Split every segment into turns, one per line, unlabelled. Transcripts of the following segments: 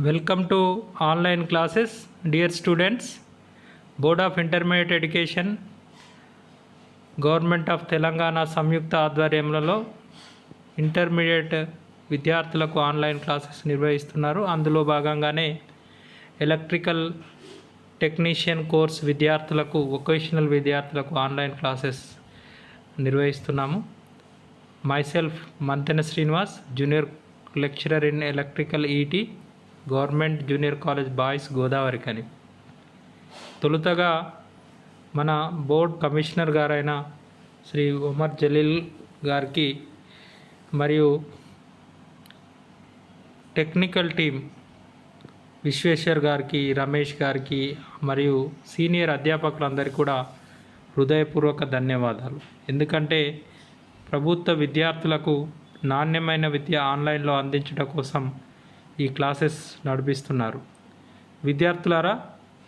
Welcome to online classes, dear students. Board of Intermediate Education, Government of Telangana సంయుక్త ఆధ్వర్యంలో intermediate విద్యార్థులకు online classes నిర్వహిస్తున్నారు. అందులో భాగంగానే electrical technician course విద్యార్థులకు, vocational విద్యార్థులకు ఆన్లైన్ క్లాసెస్ నిర్వహిస్తున్నాము. Myself Manthena Srinivas, junior lecturer in electrical ET, government junior college boys Godavari కని. తొలుతగా మన బోర్డ్ కమిషనర్ గారైన శ్రీ ఉమర్ జలీల్ గారికి మరియు టెక్నికల్ టీం విశ్వేశ్వర్ గారికి, రమేష్ గారికి మరియు సీనియర్ అధ్యాపకులందరికీ కూడా హృదయపూర్వక ధన్యవాదాలు. ఎందుకంటే ప్రభుత్వ విద్యార్థులకు నాణ్యమైన విద్య ఆన్లైన్లో అందించడం కోసం ఈ క్లాసెస్ నడిపిస్తున్నారు. విద్యార్థులారా,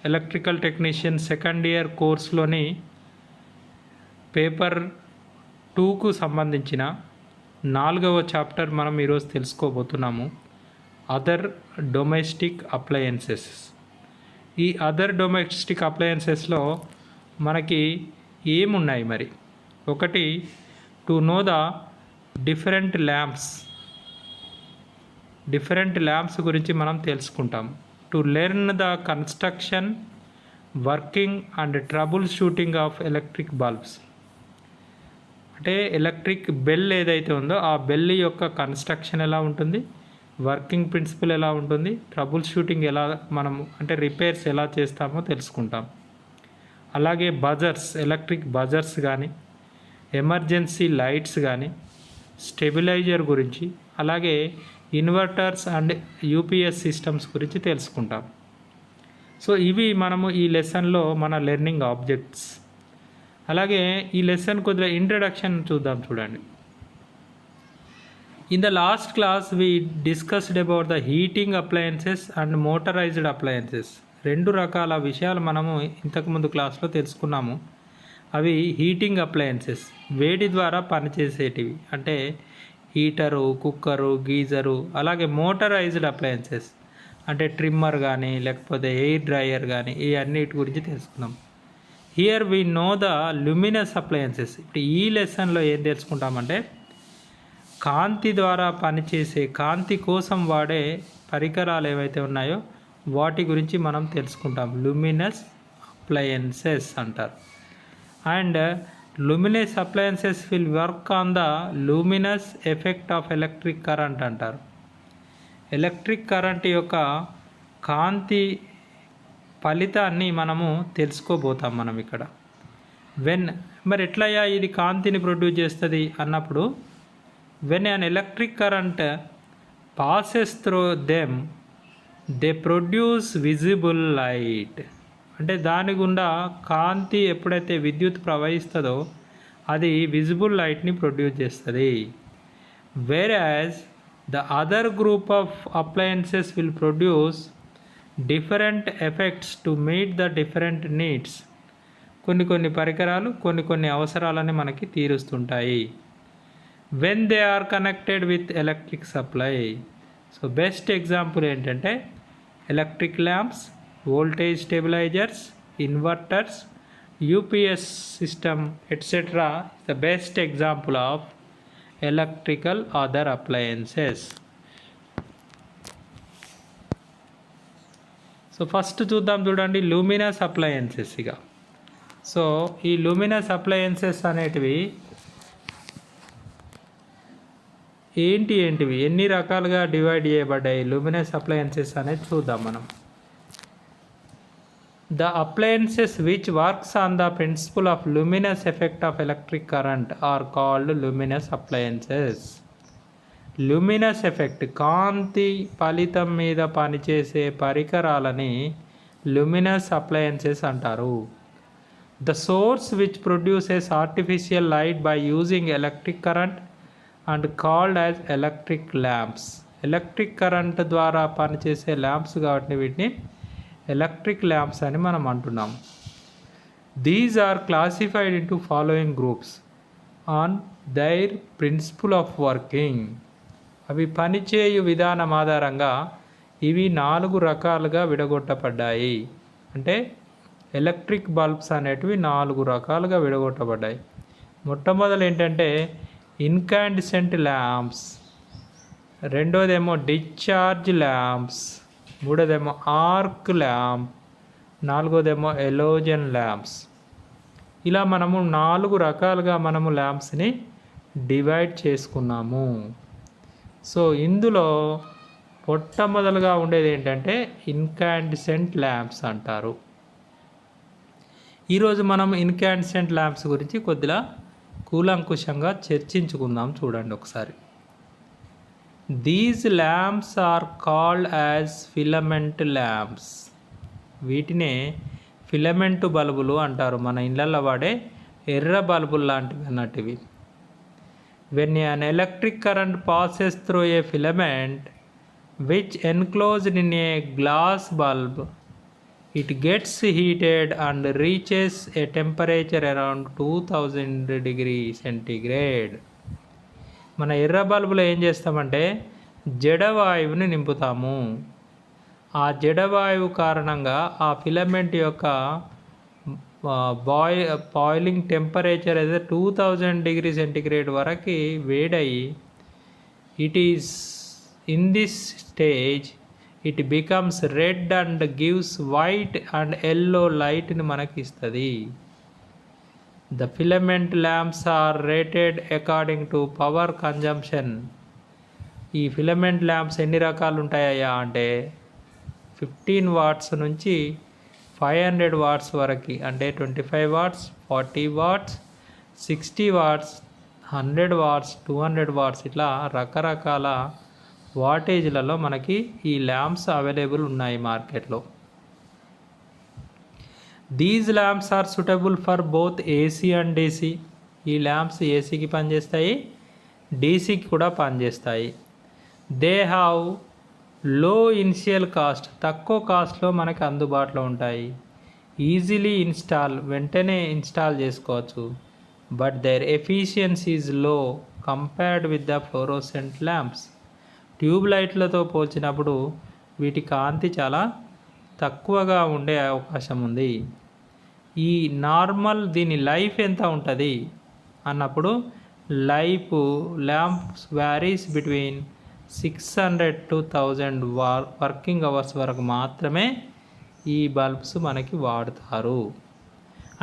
ఎలక్ట్రికల్ టెక్నీషియన్ సెకండ్ ఇయర్ కోర్సులోని పేపర్ 2కు సంబంధించిన 4వ చాప్టర్ మనం ఈరోజు తెలుసుకోబోతున్నాము. Other domestic appliances. ఈ అదర్ డొమెస్టిక్ అప్లయన్సెస్లో మనకి ఏమున్నాయి మరి? ఒకటి, to know the different lamps గురించి మనం తెలుసుకుంటాం. To learn the construction, working and troubleshooting of electric bulbs. అంటే ఎలక్ట్రిక్ బెల్ ఏదైతే ఉందో ఆ బెల్ యొక్క కన్స్ట్రక్షన్ ఎలా ఉంటుంది, వర్కింగ్ ప్రిన్సిపల్ ఎలా ఉంటుంది, ట్రబుల్ షూటింగ్ ఎలా మనము అంటే రిపేర్స్ ఎలా చేస్తామో తెలుసుకుంటాం. అలాగే బజర్స్, ఎలక్ట్రిక్ బజర్స్ కానీ, ఎమర్జెన్సీ లైట్స్ కానీ, స్టెబిలైజర్ గురించి, అలాగే ఇన్వర్టర్స్ అండ్ యూపీఎస్ సిస్టమ్స్ గురించి తెలుసుకుంటాం. సో ఇవి మనము ఈ లెసన్లో మన లెర్నింగ్ ఆబ్జెక్ట్స్. అలాగే ఈ లెసన్ కొద్దిగా ఇంట్రడక్షన్ చూద్దాం. చూడండి, in the last class we discussed about the heating appliances and motorised appliances. 2 రకాల విషయాలు మనము ఇంతకుముందు క్లాస్లో తెలుసుకున్నాము. అవి హీటింగ్ అప్లయన్సెస్, వేడి ద్వారా పనిచేసేటివి, అంటే హీటరు, కుక్కరు, గీజరు. అలాగే మోటరైజ్డ్ అప్లయన్సెస్ అంటే ట్రిమ్మర్ కానీ లేకపోతే ఎయిర్ డ్రైయర్ కానీ, ఈ అన్నిటి గురించి తెలుసుకుందాం. Here we know the luminous appliances. ఇప్పుడు ఈ లెసన్లో ఏం తెలుసుకుంటామంటే కాంతి ద్వారా పనిచేసే, కాంతి కోసం వాడే పరికరాలు ఏవైతే ఉన్నాయో వాటి గురించి మనం తెలుసుకుంటాం. ల్యూమినస్ అప్లయన్సెస్ అంటారు. And luminous appliances will work on the luminous effect of electric current అంటారు. ఎలక్ట్రిక్ కరెంట్ యొక్క కాంతి ఫలితాన్ని మనము తెలుసుకోబోతాం మనం ఇక్కడ. మరి ఎట్లయ్యా ఇది కాంతిని ప్రొడ్యూస్ చేస్తుంది అన్నప్పుడు, when an electric current passes through them they produce visible light. అంటే దాని గుండా కాంతి ఎప్పుడైతే విద్యుత్ ప్రవహిస్తుందో అది విజిబుల్ లైట్ని ప్రొడ్యూస్ చేస్తుంది. Whereas the other group of appliances will produce different effects to meet the different needs. కొన్ని పరికరాలు కొన్ని అవసరాలని మనకి తీరుస్తుంటాయి. When they are connected with electric supply. So best example ఏంటంటే electric lamps, voltage stabilizers, inverters, UPS system, etc. is the best example of electrical other appliances. So first చూడండి luminous appliances. ఇక so ఈ luminous appliances అనేటివి ఏంటివి, ఎన్ని రకాలుగా divide చేయబడ్డాయి luminous appliances అనేది చూద్దాం మనం. The appliances which works on the principle of luminous effect of electric current are called luminous appliances. Luminous effect, కాంతి ఫలితం మీద పనిచేసే పరికరాలని luminous appliances అంటారు. The source which produces artificial light by using electric current and called as electric lamps. Electric current ద్వారా పనిచేసే lamps కాబట్టి వీటిని electric lamps అని మనం అంటున్నాం. These are classified into following groups on their principle of working. అవి పనిచేయు విధానం ఆధారంగా ఇవి 4 రకాలుగా విడగొట్టబడ్డాయి. అంటే ఎలక్ట్రిక్ బల్బ్స్ అనేటివి 4 రకాలుగా విడగొట్టబడ్డాయి. మొట్టమొదలు ఏంటంటే ఇన్కాండిసెంట్ ల్యాంప్స్, రెండోదేమో డిశ్చార్జ్ ల్యాంప్స్, మూడోదేమో ఆర్క్ ల్యాంప్, నాలుగోదేమో ఎలోజన్ ల్యాంప్స్. ఇలా మనము 4 రకాలుగా మనము ల్యాంప్స్ని డివైడ్ చేసుకున్నాము. సో ఇందులో మొట్టమొదలుగా ఉండేది ఏంటంటే ఇన్కాండిసెంట్ ల్యాంప్స్ అంటారు. ఈరోజు మనం ఇన్కాండిసెంట్ ల్యాంప్స్ గురించి కొద్దిగా కూలంకుషంగా చర్చించుకుందాం. చూడండి ఒకసారి. These lamps are called as filament lamps. వీటినే ఫిలమెంట్ బల్బులు అంటారు. మన ఇళ్ళల్లో వాడే ఎర్ర బల్బులు లాంటివి అన్నట్టువి. When an electric current passes through a filament which enclosed in a glass bulb, it gets heated and reaches a temperature around 2000 degrees centigrade. మన ఎర్ర బల్బులో ఏం చేస్తామంటే జడవాయువుని నింపుతాము. ఆ జడవాయువు కారణంగా ఆ ఫిలమెంట్ యొక్క బాయిలింగ్ టెంపరేచర్ అయితే 2000 డిగ్రీ సెంటిగ్రేడ్ వరకు వేడయి it is in this stage it becomes red and gives white and yellow లైట్ని మనకి ఇస్తుంది. The filament lamps are rated according to power consumption. ఈ ఫిలమెంట్ ల్యాంప్స్ ఎన్ని రకాలు ఉంటాయా అంటే 15 వాట్స్ నుంచి 500 వాట్స్ వరకు, అంటే 25 watts, 40 watts, 60 watts, 100 watts, 200 watts, ఇట్లా రకరకాల వాటేజ్లలో మనకి ఈ ల్యాంప్స్ అవైలబుల్ ఉన్నాయి మార్కెట్లో. These lamps are suitable for both AC and DC. ఈ ల్యాంప్స్ ఏసీకి పనిచేస్తాయి, డీసీకి కూడా పనిచేస్తాయి. They have low initial cost, తక్కువ కాస్ట్లో మనకి అందుబాటులో ఉంటాయి. ఈజీలీ ఇన్స్టాల్, వెంటనే ఇన్స్టాల్ చేసుకోవచ్చు. But their efficiency is low compared with the fluorescent lamps. Tube లైట్లతో పోల్చినప్పుడు వీటి కాంతి చాలా తక్కువగా ఉండే అవకాశం ఉంది. ఈ నార్మల్ దీని లైఫ్ ఎంత ఉంటుంది అన్నప్పుడు life lamps varies between 600 to 1000 working hours వరకు మాత్రమే ఈ బల్బ్స్ మనకి వాడతారు.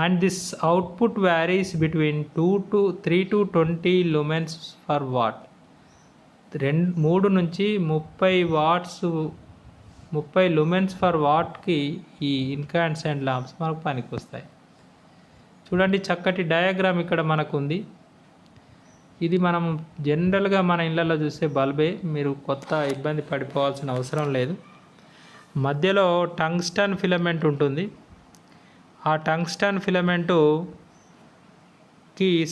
And this output varies between 3 to 20 lumens per watt. 3 నుంచి 30 వాట్స్ 30 lumens per wattకి ఈ ఇన్కాండిసెంట్ ల్యాంప్స్ మనకు పనికి వస్తాయి. చూడండి, చక్కటి డయాగ్రామ్ ఇక్కడ మనకు ఉంది. ఇది మనం జనరల్గా మన ఇళ్ళల్లో చూసే బల్బే, మీరు కొత్త ఇబ్బంది పడిపోవాల్సిన అవసరం లేదు. మధ్యలో టంగ్స్టన్ ఫిలమెంట్ ఉంటుంది. ఆ టంగ్స్టన్ ఫిలమెంటుకి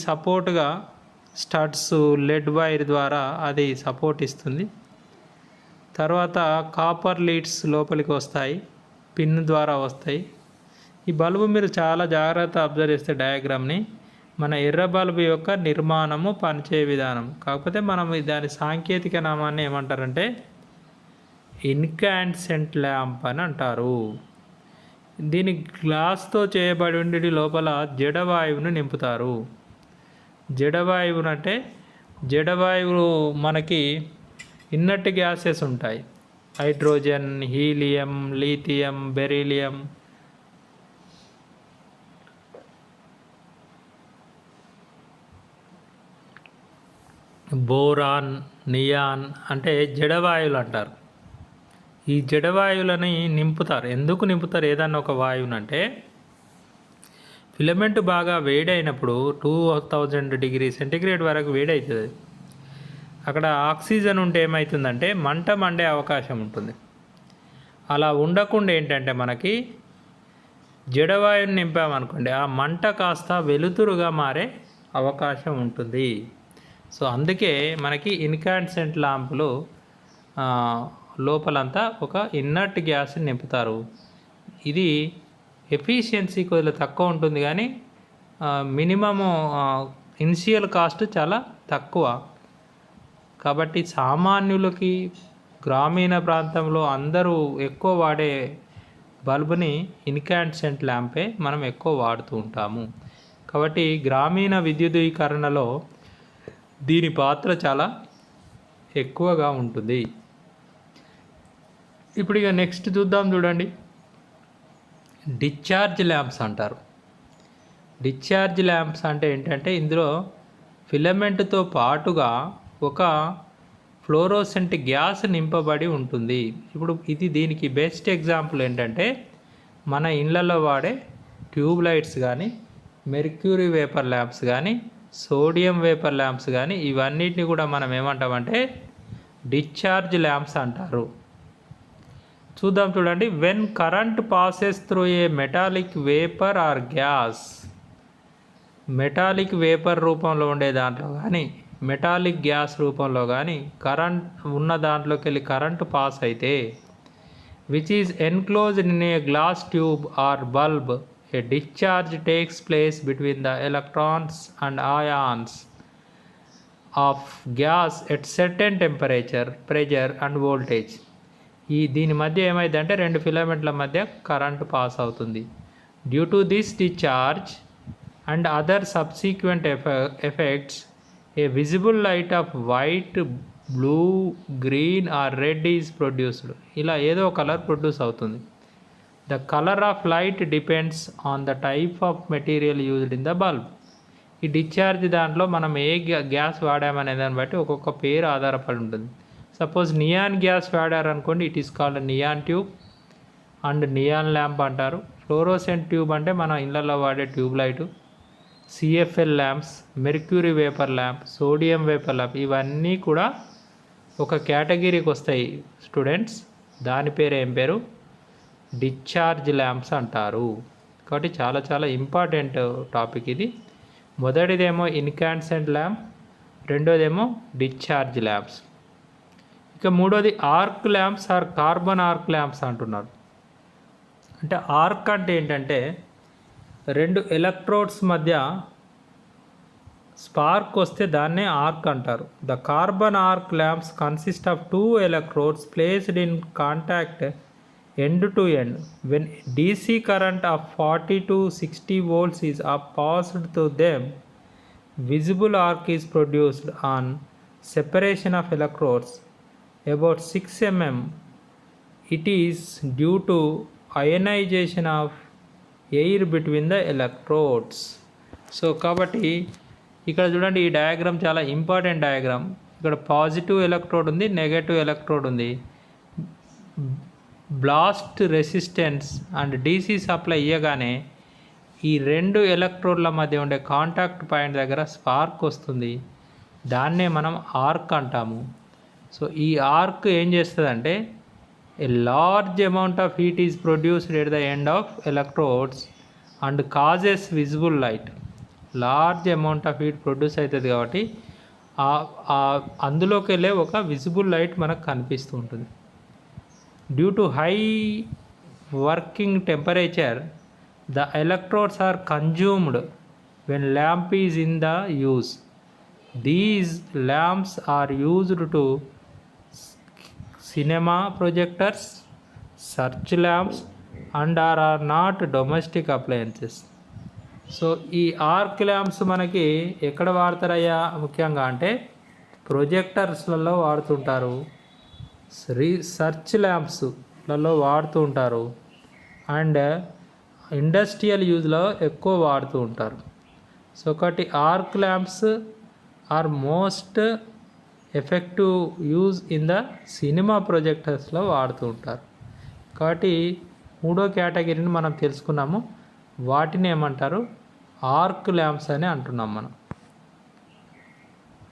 సపోర్ట్గా స్టడ్స్ లెడ్ వైర్ ద్వారా అది సపోర్ట్ ఇస్తుంది. తర్వాత కాపర్ లీడ్స్ లోపలికి వస్తాయి, పిన్ ద్వారా వస్తాయి. ఈ బల్బు మీరు చాలా జాగ్రత్త అబ్జర్వ్ చేస్తే డయాగ్రామ్ని, మన ఎర్ర బల్బు యొక్క నిర్మాణము, పనిచేయ విధానం. కాకపోతే మనం దాని సాంకేతిక నామాన్ని ఏమంటారంటే ఇన్కాండిసెంట్ ల్యాంప్ అని అంటారు. దీని గ్లాస్తో చేయబడి ఉండి లోపల జడవాయువును నింపుతారు. జడవాయువును అంటే జడవాయువు మనకి ఇన్నట్ గ్యాసెస్ ఉంటాయి. Hydrogen, helium, lithium, beryllium, boron, neon అంటే జడవాయువులు అంటారు. ఈ జడవాయువులని నింపుతారు. ఎందుకు నింపుతారు ఏదన్నా ఒక వాయువునంటే ఫిలమెంట్ బాగా వేడైనప్పుడు 2000 డిగ్రీ సెంటిగ్రేడ్ వరకు వేడవుతుంది. అక్కడ ఆక్సిజన్ ఉంటే ఏమవుతుందంటే మంట మండే అవకాశం ఉంటుంది. అలా ఉండకుండా ఏంటంటే మనకి జడవాయువుని నింపామనుకోండి, ఆ మంట కాస్త వెలుతురుగా మారే అవకాశం ఉంటుంది. సో అందుకే మనకి ఇన్కాండిసెంట్ ల్యాంపులు లోపలంతా ఒక ఇన్నర్ట్ గ్యాస్ని నింపుతారు. ఇది ఎఫిషియన్సీ కొద్దిగా తక్కువ ఉంటుంది, కానీ మినిమము ఇనిషియల్ కాస్ట్ చాలా తక్కువ. కాబట్టి సామాన్యులకి గ్రామీణ ప్రాంతంలో అందరూ ఎక్కువ వాడే బల్బుని ఇన్కాండెసెంట్ ల్యాంపే మనం ఎక్కువ వాడుతూ ఉంటాము. కాబట్టి గ్రామీణ విద్యుదీకరణలో దీని పాత్ర చాలా ఎక్కువగా ఉంటుంది. ఇప్పుడు ఇక నెక్స్ట్ చూద్దాం. చూడండి, డిశ్చార్జ్ ల్యాంప్స్ అంటారు. డిశ్చార్జ్ ల్యాంప్స్ అంటే ఏంటంటే ఇందులో ఫిలమెంట్తో పాటుగా ఒక ఫ్లోరోసెంట్ గ్యాస్ నింపబడి ఉంటుంది. ఇప్పుడు దీనికి బెస్ట్ ఎగ్జాంపుల్ ఏంటంటే మన ఇళ్ళల్లో వాడే ట్యూబ్ లైట్స్ కానీ, మెర్క్యూరీ వేపర్ ల్యాంప్స్ కానీ, సోడియం వేపర్ ల్యాంప్స్ కానీ, ఇవన్నిటిని కూడా మనం ఏమంటామంటే డిశ్చార్జ్ ల్యాంప్స్ అంటారు. చూద్దాం. చూడండి, when current passes through a metallic vapour or gas, metallic vapour రూపంలో ఉండే దాంట్లో కానీ, మెటాలిక్ గ్యాస్ రూపంలో కానీ కరెంట్ ఉన్న దాంట్లోకి వెళ్ళి కరెంటు పాస్ అయితే, which is enclosed in a glass tube or bulb, a discharge takes place between the electrons and ions of gas at certain temperature, pressure and voltage. దీని మధ్య ఏమైందంటే రెండు ఫిలమెంట్ల మధ్య కరెంటు పాస్ అవుతుంది. Due to this discharge and other subsequent effects a visible light of white, blue, green or red is produced. ఇలా ఏదో colour produce అవుతుంది. The colour of light depends on the type of material used in the bulb. ఈ discharge దాంట్లో మనం ఏ gas వాడామనే దాన్ని బట్టి ఒక్కొక్క పేరు ఆధారపడి ఉంటుంది. సపోజ్ నియాన్ గ్యాస్ వాడారనుకోండి, it is called neon tube and neon lamp అంటారు. ఫ్లోరోసెంట్ ట్యూబ్ అంటే మన ఇళ్ళల్లో వాడే tube light, CFL lamps, mercury vapour lamp, sodium vapour lamp, ఇవన్నీ కూడా ఒక కేటగిరీకి వస్తాయి స్టూడెంట్స్. దాని పేరు ఏం పేరు? డిశ్చార్జ్ ల్యాంప్స్ అంటారు. కాబట్టి చాలా చాలా ఇంపార్టెంట్ టాపిక్ ఇది. మొదటిదేమో ఇన్కాండెసెంట్ ల్యాంప్, రెండోదేమో డిశ్చార్జ్ ల్యాంప్స్. ఇక మూడోది arc lamps or carbon arc lamps అంటున్నారు. అంటే ఆర్క్ అంటే ఏంటంటే రెండు ఎలక్ట్రోడ్స్ మధ్య స్పార్క్ వస్తే దాన్నే ఆర్క్ అంటారు. The carbon arc lamps consist of two electrodes placed in contact end to end. When DC current of 40 to 60 volts is passed through them, visible arc is produced on separation of electrodes about 6 mm. It is due to ionization of air between the electrodes. So కాబట్టి ఇక్కడ చూడండి, ఈ diagram చాలా important diagram. ఇక్కడ positive electrode ఉంది, negative electrode ఉంది. Blast resistance and DC supply ఇవ్వగానే ఈ రెండు ఎలక్ట్రోడ్ల మధ్య ఉండే కాంటాక్ట్ పాయింట్ దగ్గర స్పార్క్ వస్తుంది. దాన్నే మనం ఆర్క్ అంటాము. సో ఈ ఆర్క్ ఏం చేస్తుందంటే a large amount of heat is produced at the end of electrodes and causes visible light. Large amount of heat produce అవుతుంది కాబట్టి అందులోకి వెళ్ళే ఒక విజిబుల్ లైట్ మనకు కనిపిస్తూ ఉంటుంది. Due to high working temperature, the electrodes are consumed when lamp is in the use. These lamps are used to cinema projectors, search lamps and are not domestic appliances. So ఈ arc lamps మనకి ఎక్కడ వాడతారయ్యా ముఖ్యంగా అంటే ప్రొజెక్టర్స్లలో వాడుతుంటారు, search ల్యాంప్స్లలో వాడుతూ ఉంటారు, and industrial యూజ్లో ఎక్కువ వాడుతూ ఉంటారు. సో ఒకటి arc lamps are most effective use in the cinema ప్రొజెక్టర్స్లో వాడుతూ ఉంటారు. కాబట్టి మూడో కేటగిరీని మనం తెలుసుకున్నాము. వాటిని ఏమంటారు? ఆర్క్ ల్యాంప్స్ అని అంటున్నాం మనం.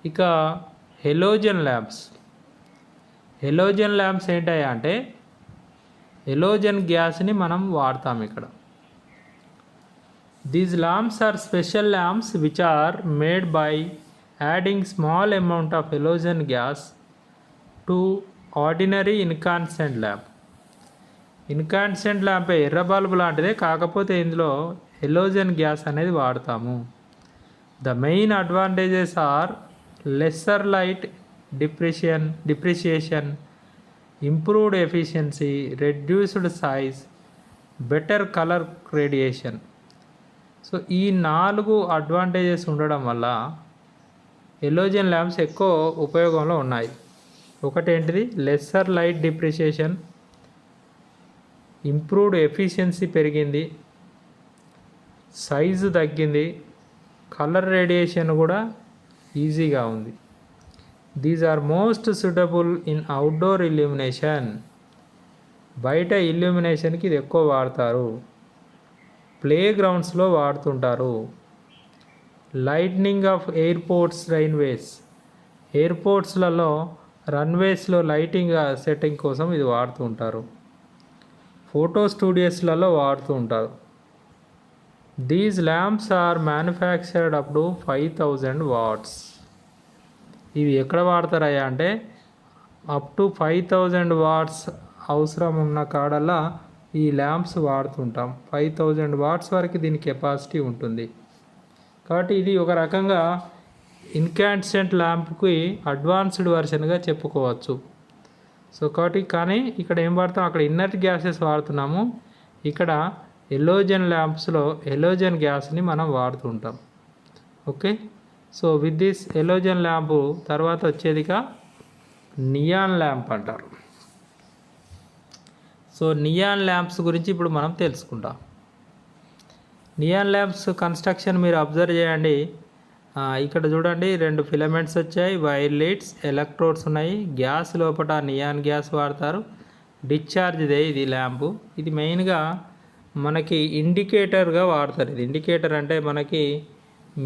ఇక హెలోజన్ ల్యాంప్స్. హెలోజన్ ల్యాంప్స్ ఏంటయ్యా అంటే హెలోజన్ గ్యాస్ని మనం వాడతాం ఇక్కడ. These lamps are special lamps which are made by adding small amount of halogen gas to ordinary incandescent lamp. Incandescent lamp ఎర్ర బల్బు లాంటిదే, కాకపోతే ఇందులో హెలోజన్ గ్యాస్ అనేది వాడతాము. The main advantages are lesser light depreciation improved efficiency, reduced size, better colour radiation. So ఈ 4 advantages ఉండడం వల్ల ఎలోజన్ lamps ఎక్కువ ఉపయోగంలో ఉన్నాయి. ఒకటేంటిది, lesser light depreciation, improved efficiency పెరిగింది, సైజు తగ్గింది, కలర్ రేడియేషన్ కూడా ఈజీగా ఉంది. These are most suitable in outdoor illumination. బయట ఇల్యూమినేషన్కి ఇది ఎక్కువ వాడతారు. ప్లే గ్రౌండ్స్లో వాడుతుంటారు. Lightning of airports, runways. ఎయిర్పోర్ట్స్లలో రన్వేస్లో లైటింగ్ సెట్టింగ్ కోసం ఇది వాడుతూ ఉంటారు. ఫోటో స్టూడియోస్లలో వాడుతూ ఉంటారు. These lamps are manufactured up to 5000 watts. ఇవి ఎక్కడ వాడతారయ్యా అంటే అప్ టు 5000 వాట్స్ అవసరం ఉన్న కాడల్లా ఈ ల్యాంప్స్ వాడుతుంటాం. 5000 వాట్స్ వరకు దీని కెపాసిటీ ఉంటుంది. కాబట్టి ఇది ఒక రకంగా ఇన్కాన్స్టెంట్ ల్యాంప్కి అడ్వాన్స్డ్ వర్షన్గా చెప్పుకోవచ్చు. సో కాబట్టి కానీ ఇక్కడ ఏం వాడతాం, అక్కడ ఇన్నర్ట్ గ్యాసెస్ వాడుతున్నాము, ఇక్కడ ఎలోజన్ ల్యాంప్స్లో ఎలోజన్ గ్యాస్ని మనం వాడుతుంటాం. Okay, so with this halogen lamp తర్వాత వచ్చేదిగా నియాన్ ల్యాంప్ అంటారు. సో నియాన్ ల్యాంప్స్ గురించి ఇప్పుడు మనం తెలుసుకుంటాం. నియాన్ ల్యాంప్స్ కన్స్ట్రక్షన్ మీరు అబ్జర్వ్ చేయండి. ఇక్కడ చూడండి, 2 ఫిలమెంట్స్ వచ్చాయి, వైర్ లీడ్స్, ఎలక్ట్రోడ్స్ ఉన్నాయి, గ్యాస్ లోపల నియాన్ గ్యాస్ వాడతారు. డిశ్చార్జ్దే ఇది ల్యాంపు. ఇది మెయిన్గా మనకి ఇండికేటర్గా వాడతారు. ఇది ఇండికేటర్ అంటే మనకి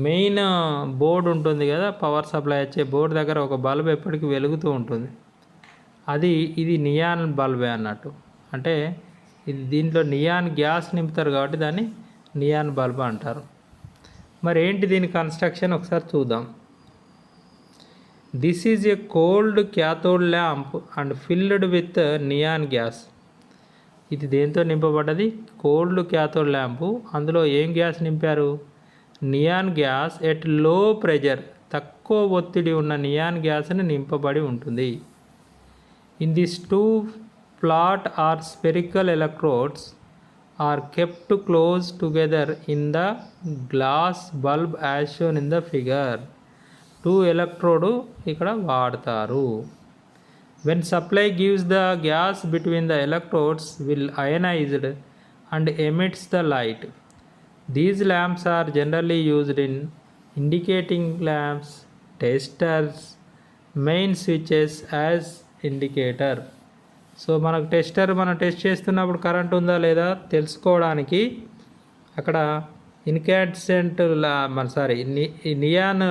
మెయిన్ బోర్డు ఉంటుంది కదా, పవర్ సప్లై వచ్చే బోర్డు దగ్గర ఒక బల్బ్ ఎప్పటికీ వెలుగుతూ ఉంటుంది. ఇది నియాన్ బల్బే అన్నట్టు. అంటే ఇది దీంట్లో నియాన్ గ్యాస్ నింపుతారు కాబట్టి దాన్ని నియాన్ బల్బ్ అంటారు. మరి ఏంటి దీని కన్స్ట్రక్షన్ ఒకసారి చూద్దాం. This is a cold cathode lamp and filled with neon gas. ఇది దేంతో నింపబడ్డది? Cold cathode lamp. అందులో ఏం గ్యాస్ నింపారు? నియాన్ గ్యాస్ ఎట్ లో ప్రెజర్. తక్కువ ఒత్తిడి ఉన్న నియాన్ గ్యాస్ని నింపబడి ఉంటుంది. In this 2 flat or spherical electrodes are kept close together in the glass bulb as shown in the figure. 2 electrode ఇక్కడ వాడతారు. When supply gives the gas between the electrodes will ionized and emits the light. These lamps are generally used in indicating lamps, testers, main switches as indicator. So మనకు మనం test చేస్తున్నప్పుడు current ఉందా లేదా తెలుసుకోవడానికి అక్కడ ఇన్కాన్స్టెంట్ neon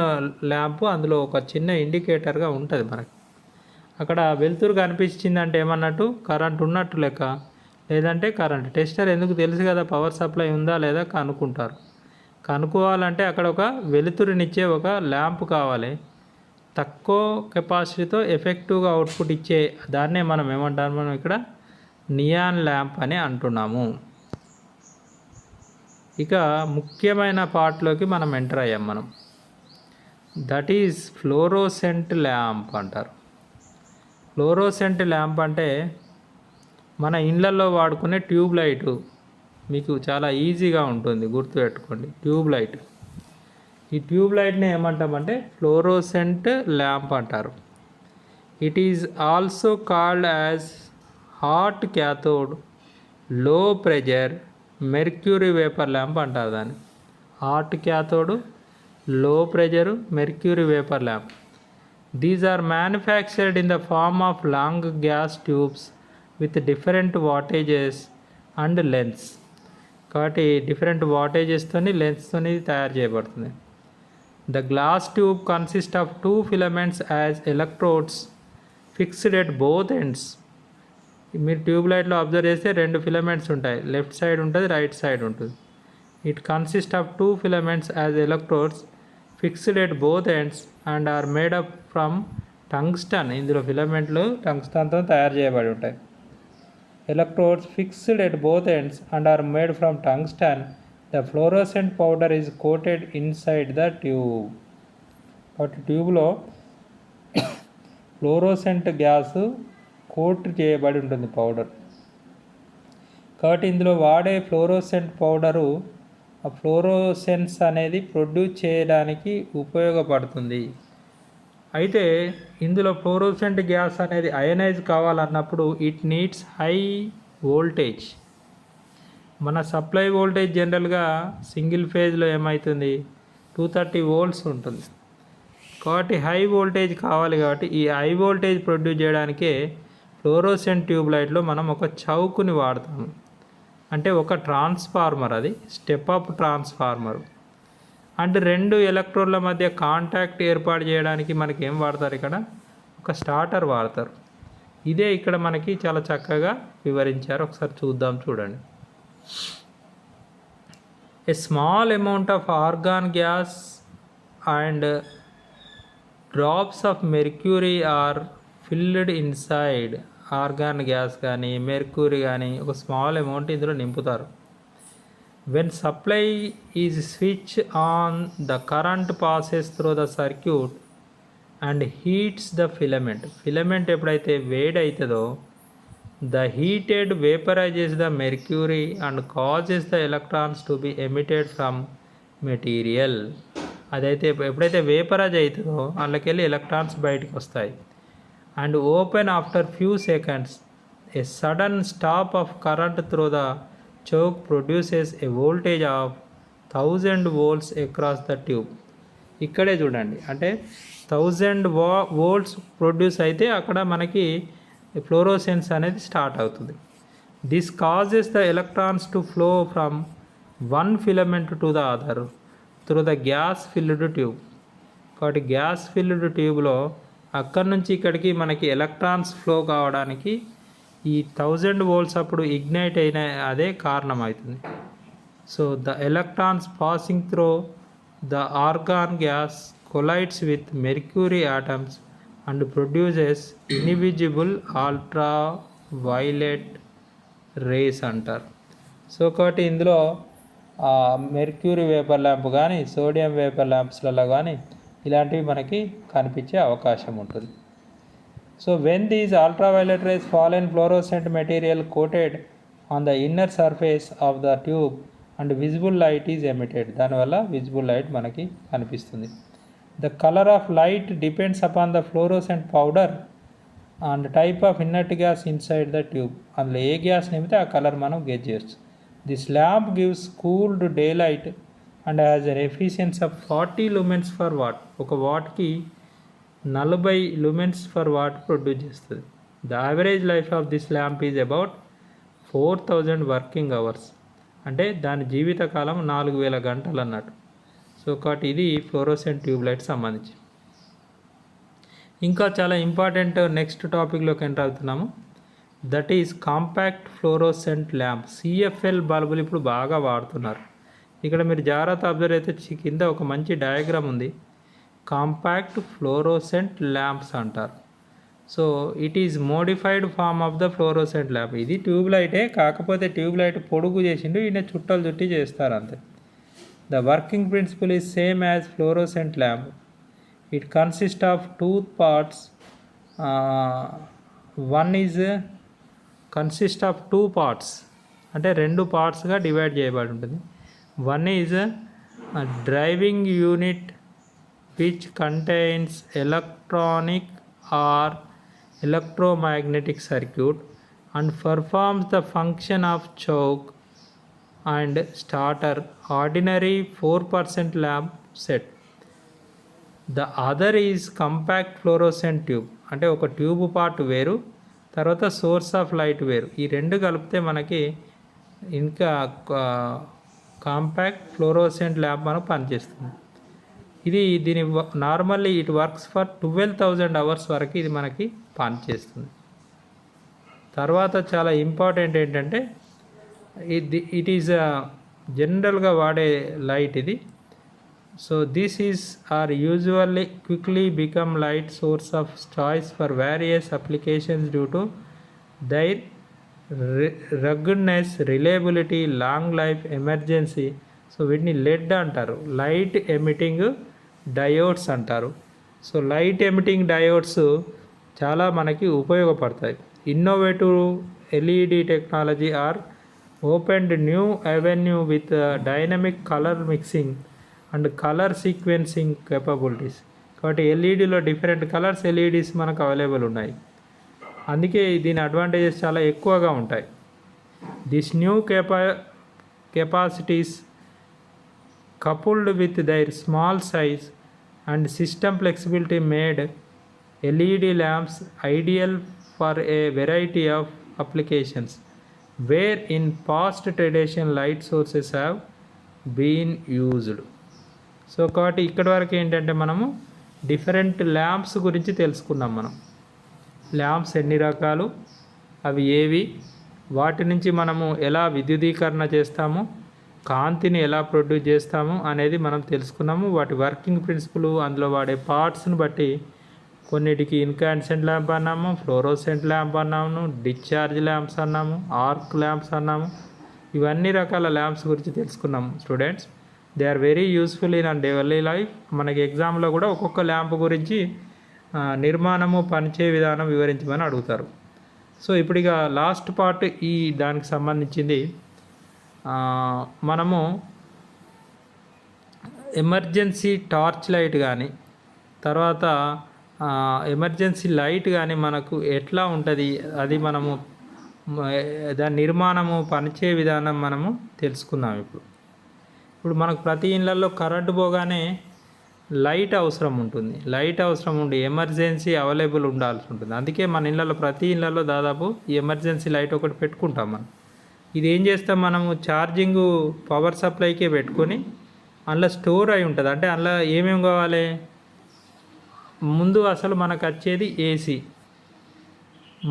lamp అందులో ఒక చిన్న ఇండికేటర్గా ఉంటుంది. మనకి అక్కడ వెలుతురు కనిపించిందంటే ఏమన్నట్టు, కరెంట్ ఉన్నట్టు లెక్క. లేదంటే కరెంట్ టెస్టర్ ఎందుకు తెలుసు కదా, పవర్ సప్లై ఉందా లేదా కనుక్కుంటారు. కనుక్కోవాలంటే అక్కడ ఒక వెలుతురునిచ్చే ఒక ల్యాంప్ కావాలి. తక్కువ కెపాసిటీతో ఎఫెక్టివ్గా అవుట్పుట్ ఇచ్చే దాన్నే మనం ఏమంటాము, మనం ఇక్కడ నియాన్ ల్యాంప్ అని అంటున్నాము. ఇక ముఖ్యమైన పార్ట్లోకి మనం ఎంటర్ అయ్యాం. మనం దట్ ఈజ్ ఫ్లోరోసెంట్ ల్యాంప్ అంటారు. ఫ్లోరోసెంట్ ల్యాంప్ అంటే మన ఇళ్ళల్లో వాడుకునే ట్యూబ్ లైటు. మీకు చాలా ఈజీగా ఉంటుంది, గుర్తుపెట్టుకోండి. Tube light. ఈ ట్యూబ్ లైట్ని ఏమంటామంటే ఫ్లోరోసెంట్ ల్యాంప్ అంటారు. It is also called as hot cathode, low pressure, mercury vapour lamp అంటారు దాన్ని. Hot cathode, low pressure, mercury vapour lamp. These are manufactured in the form of long gas tubes with different wattages and lengths. కాబట్టి different వాటేజెస్తోని లెన్స్తోని తయారు చేయబడుతుంది. The glass tube consists of 2 filaments as electrodes fixed at both ends. మీరు tube లైట్లో observe చేస్తే 2 filaments ఉంటాయి. Left side ఉంటుంది, రైట్ సైడ్ ఉంటుంది. It consist of 2 filaments as electrodes fixed at both ends and are made up from tungsten. ఇందులో ఫిలమెంట్లు టంగ్స్టన్తో తయారు చేయబడి ఉంటాయి. Electrodes fixed at both ends and are made from tungsten. The fluorescent powder is coated inside the tube. కాబట్టి ట్యూబ్లో fluorescent gas coat చేయబడి ఉంటుంది పౌడర్. కాబట్టి ఇందులో వాడే ఫ్లోరోసెంట్ పౌడరు ఆ ఫ్లోరోసెన్స్ అనేది ప్రొడ్యూస్ చేయడానికి ఉపయోగపడుతుంది. అయితే ఇందులో ఫ్లోరోసెంట్ గ్యాస్ అనేది అయనైజ్ కావాలన్నప్పుడు ఇట్ నీడ్స్ హై వోల్టేజ్. మన సప్లై వోల్టేజ్ జనరల్గా సింగిల్ ఫేజ్లో ఏమవుతుంది 230 volts ఉంటుంది. కాబట్టి హై వోల్టేజ్ కావాలి. కాబట్టి ఈ హై వోల్టేజ్ ప్రొడ్యూస్ చేయడానికే ఫ్లోరోసెంట్ ట్యూబ్ లైట్లో మనం ఒక చౌకుని వాడతాము. అంటే ఒక ట్రాన్స్ఫార్మర్, అది స్టెప్ అప్ ట్రాన్స్ఫార్మర్. అంటే రెండు ఎలక్ట్రోడ్ల మధ్య కాంటాక్ట్ ఏర్పాటు చేయడానికి మనకి ఏం వాడతారు, ఇక్కడ ఒక స్టార్టర్ వాడతారు. ఇదే ఇక్కడ మనకి చాలా చక్కగా వివరించారు. ఒకసారి చూద్దాం, చూడండి. A small amount of argon gas and drops of mercury are filled inside. Organ gas కానీ మెర్క్యూరీ కానీ ఒక స్మాల్ అమౌంట్ ఇందులో నింపుతారు. When supply is switched on, the current passes through the circuit and heats the filament. Filament ఎప్పుడైతే వేడి అవుతుందో the heated vaporizes the mercury and causes the electrons to be emitted from material. అదైతే ఎప్పుడైతే vaporise అవుతుందో అందులోకెళ్ళి electrons బయటకు వస్తాయి. and open after few seconds. A sudden stop of current through the choke produces a voltage of 1000 volts across the tube. ఇక్కడే చూడండి, అంటే 1000 volts produce అయితే అక్కడ మనకి ఫ్లోరోసెన్స్ అనేది స్టార్ట్ అవుతుంది. This causes the electrons to flow from one filament to the other through the gas filled tube. కాబట్టి gas filled ట్యూబ్లో అక్కడి నుంచి ఇక్కడికి మనకి ఎలక్ట్రాన్స్ ఫ్లో కావడానికి ఈ 1000 volts అప్పుడు ఇగ్నైట్ అయిన అదే కారణం అవుతుంది. So the electrons passing through the argon gas collides with mercury atoms and produces invisible ultra violet rays అంటారు. సో కాబట్టి ఇందులో మెర్క్యూరీ వేపర్ ల్యాంప్ కానీ సోడియం వేపర్ ల్యాంప్స్లలో కానీ ఇలాంటివి మనకి కనిపించే అవకాశం ఉంటుంది. So when these ultraviolet rays fall in fluorescent material coated on the inner surface of the tube and visible light is emitted. దానివల్ల విజిబుల్ లైట్ మనకి కనిపిస్తుంది. The colour of light depends upon the fluorescent powder and type of inert gas inside the tube. అందులో ఏ gas నింపితే ఆ colour మనం guess చేయొచ్చు. This lamp gives cooled day light and has an efficiency of 40 lumens for what. ఒక వాట్కి 40 lumens for what produce చేస్తుంది. The average life of this lamp is about 4000 working hours. అంటే దాని జీవితకాలం 4000 గంటలు అన్నట్టు. సో కాబట్టి ఇది ఫ్లోరోసెంట్ ట్యూబ్ లైట్ సంబంధించి. ఇంకా చాలా ఇంపార్టెంట్ నెక్స్ట్ టాపిక్లోకి ఎంటర్ అవుతున్నాము. That is compact fluorescent lamp. CFL బల్బులు ఇప్పుడు బాగా వాడుతున్నారు. ఇక్కడ మీరు జాగ్రత్త అబ్జర్వ్ అయితే కింద ఒక మంచి డయాగ్రామ్ ఉంది. కాంపాక్ట్ ఫ్లోరోసెంట్ ల్యాంప్స్ అంటారు. So it is modified form of the fluorescent lamp. ఇది ట్యూబ్ లైటే, కాకపోతే ట్యూబ్ లైట్ పొడుగు చేసిండు, ఈయన చుట్టలు చుట్టి చేస్తారు అంతే. The working principle is same as fluorescent lamp. It consist of 2 parts. One is consist of 2 parts, అంటే 2 పార్ట్స్గా డివైడ్ చేయబడి ఉంటుంది. One is driving unit which contains electronic or electromagnetic circuit and performs the function of choke and starter. Ordinary 4% lamp set. The other is compact fluorescent tube. అంటే ఒక tube part వేరు, తర్వాత source of light వేరు. ఈ రెండు కలిపితే మనకి ఇంకా కాంపాక్ట్ ఫ్లోరోసెంట్ ల్యాంప్ మనకు పనిచేస్తుంది. దీని normally it works for 12,000 hours వరకు ఇది మనకి పనిచేస్తుంది. తర్వాత చాలా ఇంపార్టెంట్ ఏంటంటే ఇట్ ఈజ్ జనరల్గా వాడే లైట్ ఇది. So this is are usually quickly become light source of choice for various applications due to their ruggedness, reliability, long life, emergency. So వీటిని లెడ్ అంటారు, లైట్ ఎమిటింగ్ డయోడ్స్ అంటారు. So light emitting diodes చాలా మనకి ఉపయోగపడతాయి. innovative LED technology are opened new avenue with dynamic color mixing and color sequencing capabilities. కాబట్టి ఎల్ఈడిలో different colours LEDs మనకు available ఉన్నాయి, అందుకే దీని అడ్వాంటేజెస్ చాలా ఎక్కువగా ఉంటాయి. This new capacities coupled with their small size and system flexibility made LED lamps ideal for a variety of applications where in past traditional light sources have been used. So కాబట్టి ఇక్కడి వరకు ఏంటంటే మనము different lamps గురించి తెలుసుకున్నాం. మనం lamps ఎన్ని రకాలు, అవి ఏవి, వాటి నుంచి మనము ఎలా విద్యుదీకరణ చేస్తాము, కాంతిని ఎలా ప్రొడ్యూస్ చేస్తాము అనేది మనం తెలుసుకున్నాము. వాటి వర్కింగ్ ప్రిన్సిపల్, అందులో వాడే పార్ట్స్ని బట్టి కొన్నిటికి ఇన్కాండెసెంట్ ల్యాంప్ అన్నాము, ఫ్లోరోసెంట్ ల్యాంప్ అన్నాము, డిశ్చార్జ్ ల్యాంప్స్ అన్నాము, ఆర్క్ ల్యాంప్స్ అన్నాము. ఇవన్నీ రకాల ల్యాంప్స్ గురించి తెలుసుకున్నాము students. They are very useful in and daily life. మనకి ఎగ్జామ్లో కూడా ఒక్కొక్క ల్యాంప్ గురించి నిర్మాణము, పనిచేయ విధానం వివరించమని అడుగుతారు. సో ఇప్పుడు ఇక లాస్ట్ పార్ట్ ఈ దానికి సంబంధించింది. మనము ఎమర్జెన్సీ టార్చ్ లైట్ కానీ, తర్వాత ఎమర్జెన్సీ లైట్ కానీ మనకు ఎట్లా ఉంటుంది, అది మనము దాని నిర్మాణము, పనిచేయ విధానం మనము తెలుసుకుందాం. ఇప్పుడు మనకు ప్రతి ఇళ్ళల్లో కరెంటు పోగానే లైట్ అవసరం ఉంటుంది. లైట్ అవసరం ఉండి ఎమర్జెన్సీ అవైలబుల్ ఉండాల్సి ఉంటుంది. అందుకే మన ఇళ్ళల్లో ప్రతి ఇళ్ళల్లో దాదాపు ఈ ఎమర్జెన్సీ లైట్ ఒకటి పెట్టుకుంటాం మనం. ఇది ఏం చేస్తాం, మనము ఛార్జింగ్ పవర్ సప్లైకే పెట్టుకొని అందులో స్టోర్ అయి ఉంటుంది. అంటే అందులో ఏమేమి కావాలి, ముందు అసలు మనకు వచ్చేది ఏసీ,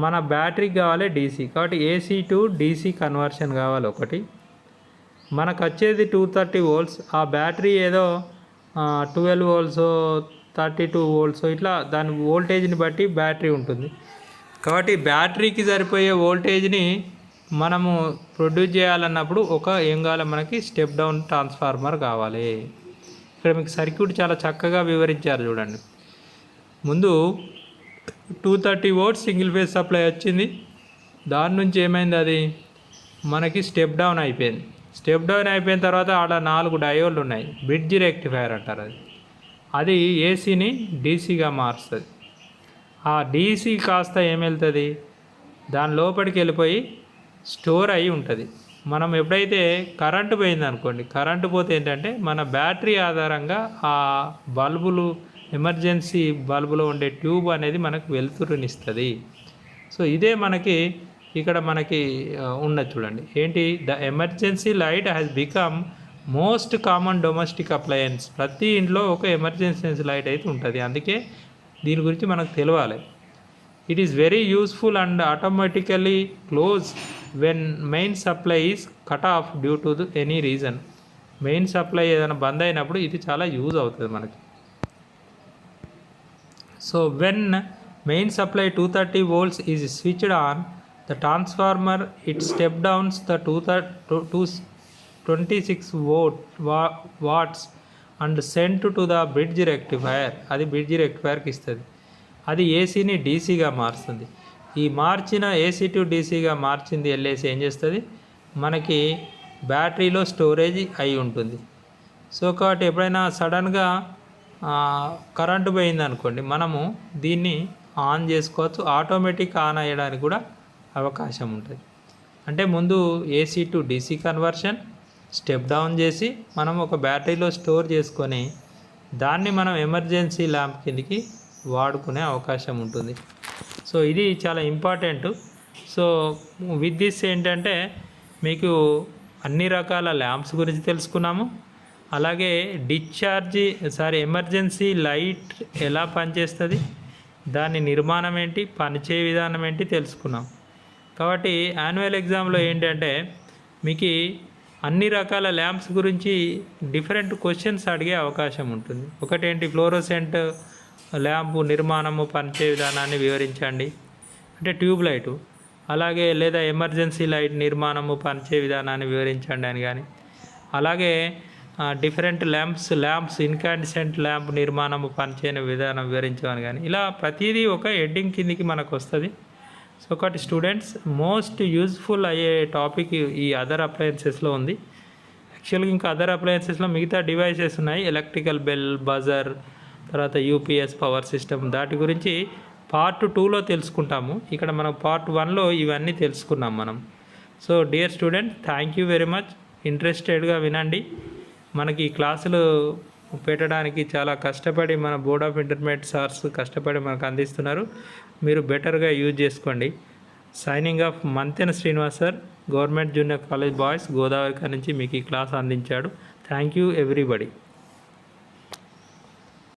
మన బ్యాటరీకి కావాలి డీసీ. కాబట్టి ఏసీ టు డీసీ కన్వర్షన్ కావాలి ఒకటి. మనకు వచ్చేది 230 volts, ఆ బ్యాటరీ ఏదో 12 volts 32 volts ఇట్లా దాని వోల్టేజ్ని బట్టి బ్యాటరీ ఉంటుంది. కాబట్టి బ్యాటరీకి సరిపోయే వోల్టేజ్ని మనము ప్రొడ్యూస్ చేయాలన్నప్పుడు ఏం కావాలి, మనకి స్టెప్ డౌన్ ట్రాన్స్ఫార్మర్ కావాలి. ఇక్కడ మీకు సర్క్యూట్ చాలా చక్కగా వివరించారు చూడండి. ముందు 230 volts సింగిల్ ఫేజ్ సప్లై వచ్చింది. దాని నుంచి ఏమైంది, అది మనకి స్టెప్ డౌన్ అయిపోయింది. స్టెప్ డౌన్ అయిపోయిన తర్వాత ఆడ 4 డయోడ్లు ఉన్నాయి, బ్రిడ్జ్ రెక్టిఫైయర్ అంటారు. అది ఏసీని డీసీగా మారుస్తుంది. ఆ డీసీ కాస్త ఏమెళ్తుంది, దాని లోపలికి వెళ్ళిపోయి స్టోర్ అయి ఉంటుంది. మనం ఎప్పుడైతే కరెంటు పోయింది అనుకోండి, కరెంటు పోతే ఏంటంటే మన బ్యాటరీ ఆధారంగా ఆ బల్బులు, ఎమర్జెన్సీ బల్బులో ఉండే ట్యూబ్ అనేది మనకు వెలుతురునిస్తుంది. సో ఇదే మనకి ఇక్కడ మనకి ఉన్నది చూడండి. ఏంటి, the emergency light has become most common domestic appliance. ప్రతి ఇంట్లో ఒక ఎమర్జెన్సీ లైట్ అయితే ఉంటుంది. అందుకే దీని గురించి మనకు తెలియాలి. It is very useful and automatically close when main supply is cut off due to any reason. Main supply ఏదైనా బంద్ అయినప్పుడు ఇది చాలా యూజ్ అవుతుంది మనకి. So when main supply 230 volts is switched on, the transformer it step downs the 26 watts and sent to the bridge rectifier. అది bridge రెక్టిఫైర్కి ఇస్తుంది. అది ఏసీని డీసీగా మారుస్తుంది. ఈ మార్చిన ఏసీ టు డీసీగా మార్చింది ఎల్ఏసీ ఏం చేస్తుంది, మనకి బ్యాటరీలో స్టోరేజ్ అయి ఉంటుంది. సో కాబట్టి ఎప్పుడైనా సడన్గా కరెంటు పోయింది అనుకోండి, మనము దీన్ని ఆన్ చేసుకోవచ్చు. ఆటోమేటిక్ ఆన్ అయ్యడానికి కూడా అవకాశం ఉంటుంది. అంటే ముందు AC to DC conversion, step down చేసి మనం ఒక బ్యాటరీలో స్టోర్ చేసుకొని దాన్ని మనం ఎమర్జెన్సీ ల్యాంప్ కిందకి వాడుకునే అవకాశం ఉంటుంది. సో ఇది చాలా ఇంపార్టెంట్. సో విత్ దిస్ ఏంటంటే మీకు అన్ని రకాల ల్యాంప్స్ గురించి తెలుసుకున్నాము. అలాగే ఎమర్జెన్సీ లైట్ ఎలా పనిచేస్తుంది, దాని నిర్మాణం ఏంటి, పనిచేయ విధానం ఏంటి తెలుసుకున్నాం. కాబట్టి యాన్యువల్ ఎగ్జామ్లో ఏంటంటే మీకు అన్ని రకాల ల్యాంప్స్ గురించి డిఫరెంట్ క్వశ్చన్స్ అడిగే అవకాశం ఉంటుంది. ఒకటేంటి, ఫ్లోరోసెంట్ ల్యాంపు నిర్మాణము, పనిచేయ విధానాన్ని వివరించండి అంటే ట్యూబ్ లైటు. అలాగే లేదా ఎమర్జెన్సీ లైట్ నిర్మాణము, పనిచేయ విధానాన్ని వివరించండి అని కానీ, అలాగే డిఫరెంట్ ల్యాంప్స్ ఇన్కాండెసెంట్ ల్యాంప్ నిర్మాణము, పనిచేయని విధానం వివరించమని కానీ, ఇలా ప్రతిదీ ఒక హెడ్డింగ్ కిందికి మనకు వస్తుంది. సో ఒకటి స్టూడెంట్స్ మోస్ట్ యూజ్ఫుల్ అయ్యే టాపిక్ ఈ అదర్ అప్లయన్సెస్లో ఉంది. యాక్చువల్గా ఇంకా అదర్ అప్లయన్సెస్లో మిగతా డివైసెస్ ఉన్నాయి, ఎలక్ట్రికల్ బెల్, బజర్, తర్వాత యూపీఎస్, పవర్ సిస్టమ్. దాటి గురించి పార్ట్ 2లో తెలుసుకుంటాము. ఇక్కడ మనం పార్ట్ 1లో ఇవన్నీ తెలుసుకున్నాం మనం. So dear student, thank you very much. ఇంట్రెస్టెడ్గా వినండి. మనకి ఈ క్లాసులు పెట్టడానికి చాలా కష్టపడి మన బోర్డ్ ఆఫ్ ఇంటర్మీడియట్ సార్స్ కష్టపడి మనకు అందిస్తున్నారు. మీరు బెటర్గా యూజ్ చేసుకోండి. Signing off Mantena Srinivas sir, government junior college boys, గోదావరిఖ నుంచి మీకు ఈ క్లాస్ అందించాడు. Thank you everybody.